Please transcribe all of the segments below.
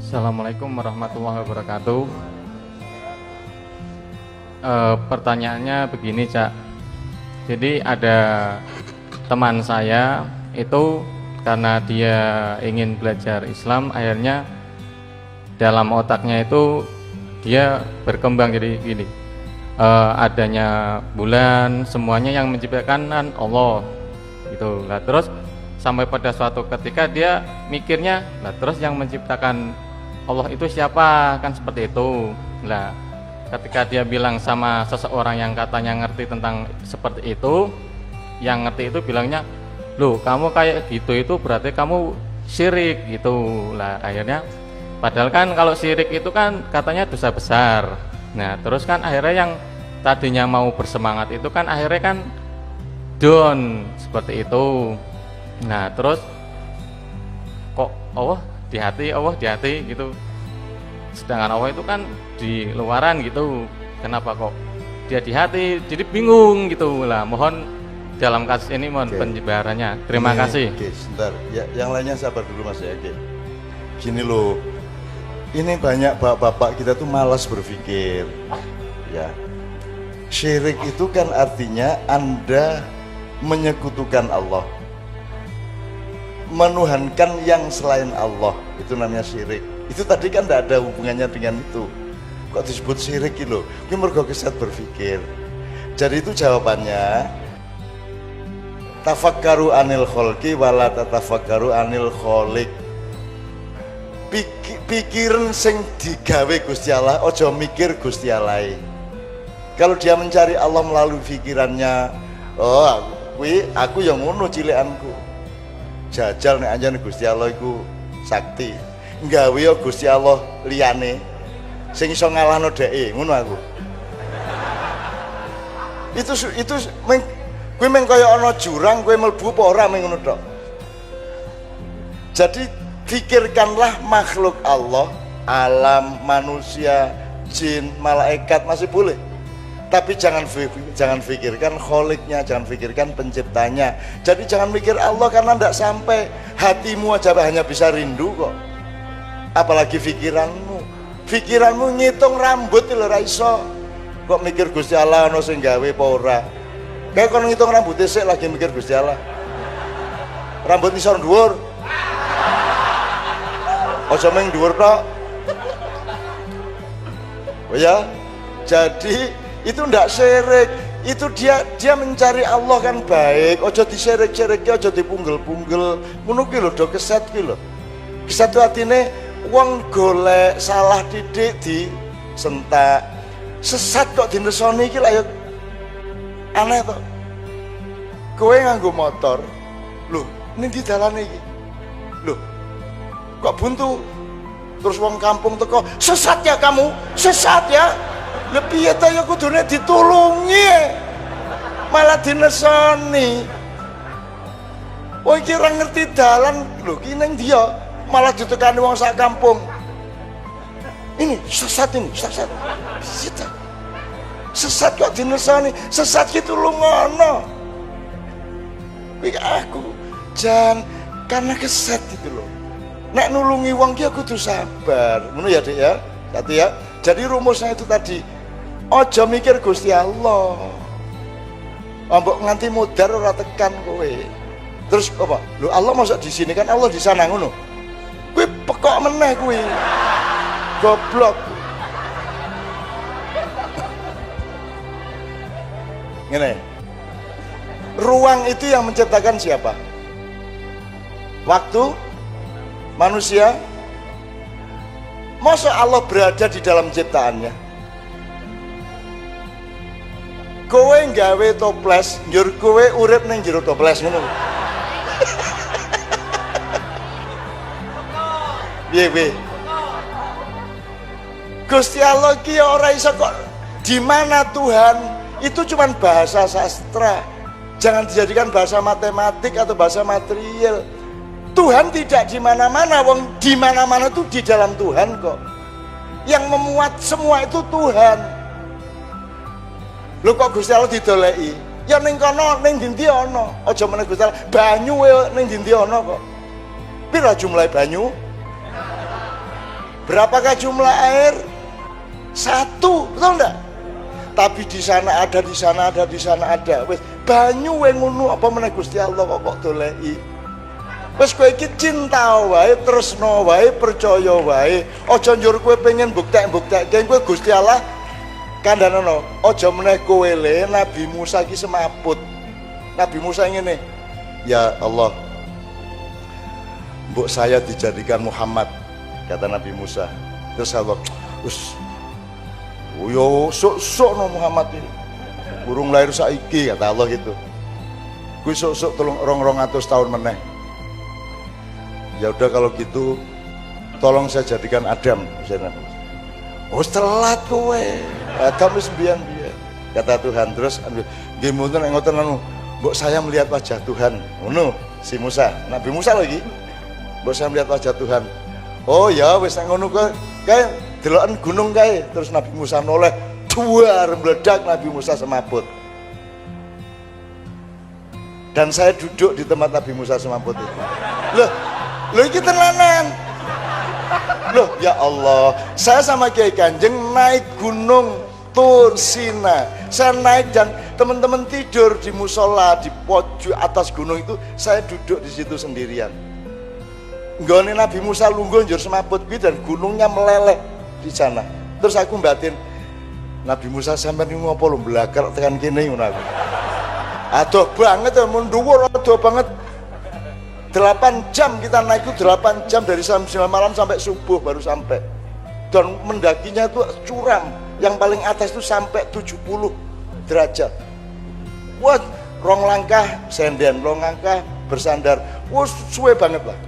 Assalamualaikum warahmatullahi wabarakatuh. Pertanyaannya begini, Cak. Jadi ada teman saya itu karena dia ingin belajar Islam, akhirnya dalam otaknya itu dia berkembang jadi gini. Adanya bulan, semuanya yang menciptakan kan Allah gitu. Lah terus sampai pada suatu ketika dia mikirnya, lah terus yang menciptakan Allah itu siapa, kan seperti itu. Lah ketika dia bilang sama seseorang yang katanya ngerti tentang seperti itu, yang ngerti itu bilangnya, loh kamu kayak gitu itu berarti kamu syirik gitu. Lah akhirnya padahal kan kalau syirik itu kan katanya dosa besar. Nah terus kan akhirnya yang tadinya mau bersemangat itu kan akhirnya kan down seperti itu. Nah terus kok Allah di hati gitu, sedangkan Allah itu kan di luaran gitu, kenapa kok dia di hati, jadi bingung gitu lah. Mohon dalam kasus ini mohon penjelasannya. Terima kasih. Oke, sebentar ya, yang lainnya sabar dulu Mas ya. Oke. Gini loh, ini banyak bapak-bapak kita tuh malas berpikir ya. Syirik itu kan artinya Anda menyekutukan Allah, menuhankan yang selain Allah, itu namanya syirik. Itu tadi kan tidak ada hubungannya dengan itu, kok disebut syirik gitu. Ini mergo kesat berpikir. Jadi itu jawabannya, tafakkaru anil kholqi wala tatafakkaru anil kholik. Pikiran sing digawe Gusti Allah, ojo mikir Gusti Allah. Kalau dia mencari Allah melalui pikirannya, oh aku yang ngono cilekanku, jajal nek anjane Gusti Allah iku sakti, nggawe ya Gusti Allah liyane sing iso ngalahno dheke, ngono aku. Itu kowe meng kaya ana jurang, kowe mlebu apa ora meng ngono tok. Jadi pikirkanlah makhluk Allah, alam, manusia, jin, malaikat masih boleh. Tapi jangan pikirkan kholiknya, jangan pikirkan penciptanya. Jadi jangan mikir Allah karena tidak sampai. Hatimu aja hanya bisa rindu kok, apalagi pikiranmu ngitung rambut lho ra iso. Kok mikir Gusti Allah ono sing gawe apa ora. Kayak kon ngitung rambut sik lagi mikir Gusti Allah. Rambut isor dhuwur, aja meng dhuwur tok. Oh ya, jadi itu ndak syirik, itu dia mencari Allah kan baik, ojo disyirik-syirik, ojo dipunggel-punggel, ngono ki lho do keset ki lho. Keset itu artine wong golek salah titik di sentak, sesat kok dinesoni iki lha ya aneh to. Kowe nganggo motor, lho ning di dalane iki, lho kok buntu, terus wong kampung teko, sesat ya kamu, sesat ya. Lebih ya tayo kudune ditulungi, malah dinesoni. Oh iki ora ngerti dalan lho, ki ning dia malah ditekani wong sak kampung. Ini sesat, ini sesat. Sesat kok dinesoni, sesat ki tulungono. Kuwi aku jan karena kesat gitu loh. Nek nulungi wong ki kudu sabar. Ngono ya, Dik ya. Satu ya. Jadi rumusnya itu tadi, ojo mikir Gusti Allah. Ambok nganti mudar ora tekan kowe. Terus apa? Lho Allah masa di sini kan Allah di sana ngono. Kuwi pekok meneh kuwi. Goblok. Ngene. Ruang itu yang menciptakan siapa? Waktu, manusia. Masa Allah berada di dalam ciptaannya? Kowe nggawe toples, njur kowe urip ning jero toples ngono. Piye? Gusti Allah ki ora iso kok. Di mana Tuhan itu cuman bahasa sastra. Jangan dijadikan bahasa matematik atau bahasa material. Tuhan tidak di mana-mana, wong di mana-mana itu di dalam Tuhan kok. Yang memuat semua itu Tuhan. Lho kok Gusti Allah didoleki? Ya ning kono ning ndi ana. Aja meneh Gusti Allah banyu ning ndi ana kok. Pira jumlah banyu? Berapakah jumlah air? Satu, betul enggak? Tapi di sana ada, di sana ada, di sana ada. Wes banyu yang ngono apa meneh Gusti Allah kok doleki. Wes kowe iki cinta wae, tresno wae, percaya wae. Aja njur kowe pengen buktek-buktekke kowe Gusti Allah kandhanono. Aja meneh kowe le Nabi Musa iki semaput. Nabi Musa ngene, ya Allah, mbok saya dijadikan Muhammad, kata Nabi Musa. Terus Allah, yo sok-sok no Muhammad ini. Burung lahir saiki, kata Allah gitu. Kuwi sok-sok 200 tahun meneh. Ya udah kalau gitu tolong saya jadikan Adam, misalnya. Oh telat kowe. Adam wis mbiyen-mbiyen. Kata Tuhan, terus nggih mboten nek ngoten anu, mbok saya melihat wajah Tuhan. Ngono si Musa, Nabi Musa lagi. Mbok saya melihat wajah Tuhan. Oh ya wis nek ngono kae deloken gunung kae. Terus Nabi Musa noleh, duar meledak, Nabi Musa semaput. Dan saya duduk di tempat Nabi Musa semaput itu. Loh iki tenanan. Loh ya Allah, saya sama Kiai Kanjeng naik gunung Tur Sina. Saya naik dan teman-teman tidur di musola di pojok atas gunung itu, saya duduk di situ sendirian. Nggone Nabi Musa lungguh njur semaput kuwi dan gunungnya meleleh di sana. Terus aku batin, Nabi Musa sampean ngopo lho blakar tekan kene ngono aku. Adoh banget ya, mun dhuwur adoh banget. 8 jam kita naik itu, 8 jam dari jam 9 malam sampai subuh baru sampai. Dan mendakinya itu curam, yang paling atas itu sampai 70 derajat. Wah, rong langkah senden, rong langkah bersandar. Wah, suwe banget lah.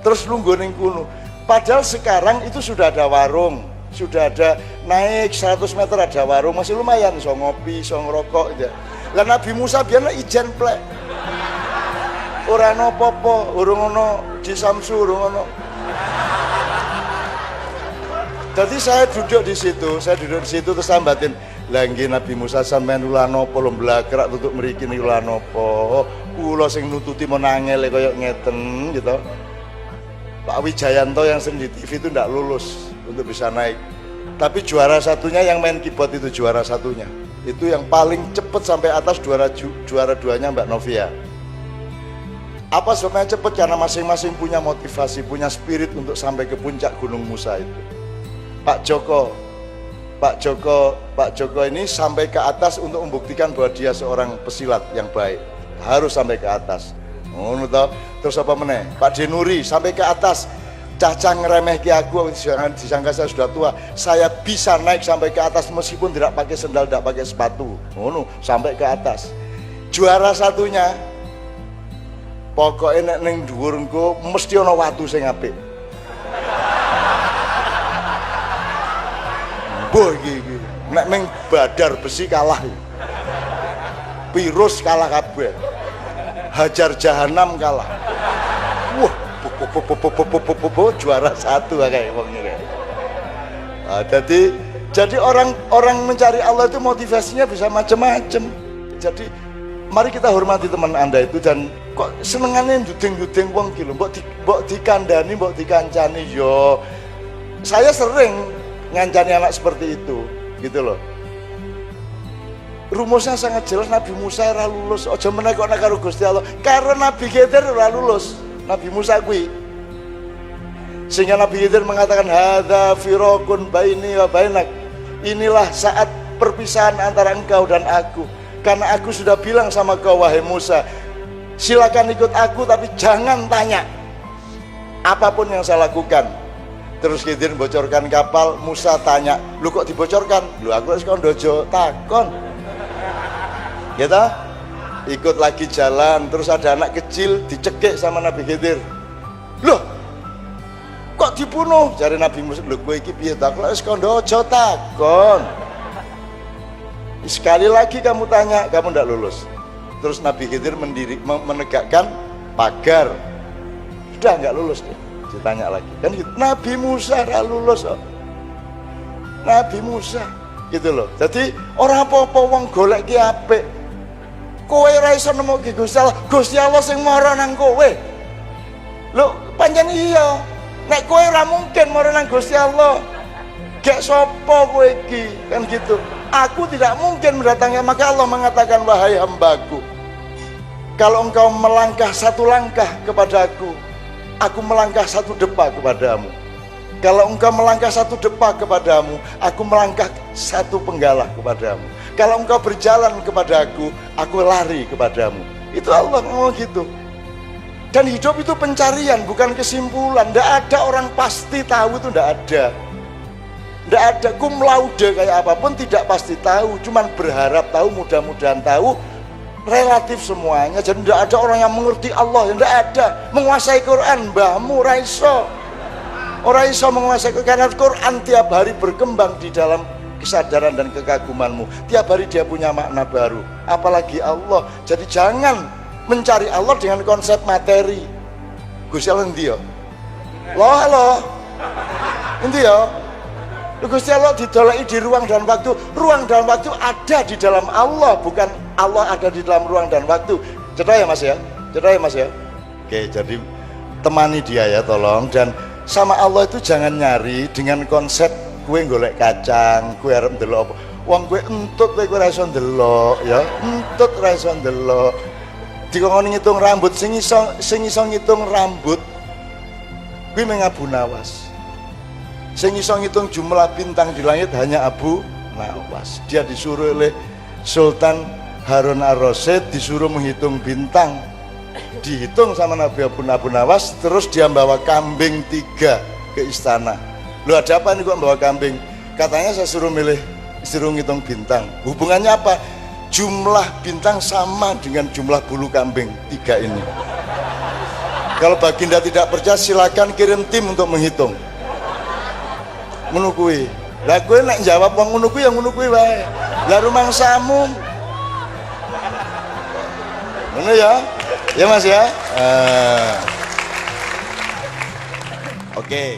Terus lungguh ning kuno. Padahal sekarang itu sudah ada warung, sudah ada naik 100 meter ada warung, masih lumayan, so ngopi, so ngerokok gitu. Lah Nabi Musa biarlah ijen plek. Ora ono apa-apa, urung ono di Samsu, urung ono. Jadi saya duduk di situ terus sambatin, lah nggih Nabi Musa sampean ulah napa lho blakrak tutuk mriki niku ulah napa. Kula sing nututi menangel kaya ngeten gitu. Pak Wijayanto yang sering di TV itu ndak lulus untuk bisa naik. Tapi juara satunya yang main keyboard itu juara satunya. Itu yang paling cepat sampai atas, juara duanya Mbak Novia. Apa sebabnya cepat? Karena masing-masing punya motivasi, punya spirit untuk sampai ke puncak Gunung Musa itu. Pak Joko ini sampai ke atas untuk membuktikan bahwa dia seorang pesilat yang baik. Harus sampai ke atas. Terus apa meneh? Pak Denuri sampai ke atas. Caca ngeremehki aku, jangan disangka saya sudah tua. Saya bisa naik sampai ke atas meskipun tidak pakai sendal, tidak pakai sepatu. Sampai ke atas. Juara satunya, pokoknya nek ning dhuwur engko mesti ana watu sing apik. Mbah iki. Nek ning Badar Besi kalah. Virus kalah kabeh. Hajar Jahanam kalah. Wah, juara satu kayak wong iki. Jadi orang mencari Allah itu motivasinya bisa macam-macam. Jadi mari kita hormati teman Anda itu, dan kok senengannya duding-duding wong ki lho, mbok dikandani, mbok dikancani yo. Saya sering ngancani anak seperti itu, gitu loh. Rumusnya sangat jelas, Nabi Musa ora lulus. Aja meneh kok nek karo Gusti Allah. Karo Nabi Khidir ora lulus. Nabi Musa kuwi. Sehingga Nabi Khidir mengatakan hadza firaqun baini wa bainak. Inilah saat perpisahan antara engkau dan aku. Karena aku sudah bilang sama kau wahai Musa, silakan ikut aku tapi jangan tanya apapun yang saya lakukan. Terus Khidir bocorkan kapal, Musa tanya, lu kok dibocorkan? Lu aku wis kondojo takon. Gitu? Ikut lagi jalan, terus ada anak kecil dicekik sama Nabi Khidir. Loh, kok dibunuh? Jare Nabi Musa, lho kowe iki piye ta? Kok wis kondojo takon. Sekali lagi kamu tanya, kamu ndak lulus. Terus Nabi Khidir menegakkan pagar. Sudah nggak lulus dia. Ditanya lagi. Kan gitu. Nabi Musa nggak lulus. Oh. Nabi Musa, gitu loh. Jadi orang apa-apa wong golek ki apik. Kowe ora iso nemokke Gusti Allah. Gusti Allah sing mara nang kowe. Lho, pancen iya. Nek kowe ora mungkin mara nang Gusti Allah. Gak sapa kowe iki, kan gitu. Aku tidak mungkin mendatangi, maka Allah mengatakan, wahai hambaku, kalau engkau melangkah satu langkah kepadaku, aku melangkah satu depa kepadamu. Kalau engkau melangkah satu depa kepadamu, aku melangkah satu penggalah kepadamu. Kalau engkau berjalan kepadaku, aku lari kepadamu. Itu Allah ngomong gitu. Dan hidup itu pencarian, bukan kesimpulan. Tidak ada orang pasti tahu, itu tidak ada. Tidak ada cum laude kayak apapun, tidak pasti tahu. Cuman berharap tahu, mudah-mudahan tahu. Relatif semuanya. Jadi tidak ada orang yang mengerti Allah, tidak ada. Menguasai Quran, mbahmu raiso. Orang iso menguasai, karena Quran tiap hari berkembang di dalam kesadaran dan kekagumanmu. Tiap hari dia punya makna baru. Apalagi Allah. Jadi jangan mencari Allah dengan konsep materi. Gusti Allah endi ya? Loh halo. Endi ya? Gusti Allah didoleki di ruang dan waktu. Ruang dan waktu ada di dalam Allah, bukan Allah ada di dalam ruang dan waktu. Cerai ya Mas ya? Cerai ya Mas ya? Oke, jadi temani dia ya tolong. Dan sama Allah itu jangan nyari dengan konsep kue golek kacang, kue arep ndelok apa. Wong kue entut kowe ora iso ndelok ya, entut ora iso ndelok. Dikongkon ngitung rambut, sing iso ngitung rambut kuwi mung Abu Nawas. Sing iso ngitung jumlah bintang di langit hanya Abu Nawas. Dia disuruh oleh Sultan Harun ar-Rasyid disuruh menghitung bintang. Dihitung sama Nabi Abu Nawas, terus dia bawa kambing 3 ke istana. Lu ada apa nih kok bawa kambing? Katanya saya suruh ngitung bintang. Hubungannya apa? Jumlah bintang sama dengan jumlah bulu kambing 3 ini. Kalau Baginda tidak percaya silakan kirim tim untuk menghitung. Ngono kuwi. Lah kowe nek jawab wong ngono kuwi ya ngono kuwi wae. Lah rumangsamu. Ngono ya. Ya Mas ya. Oke.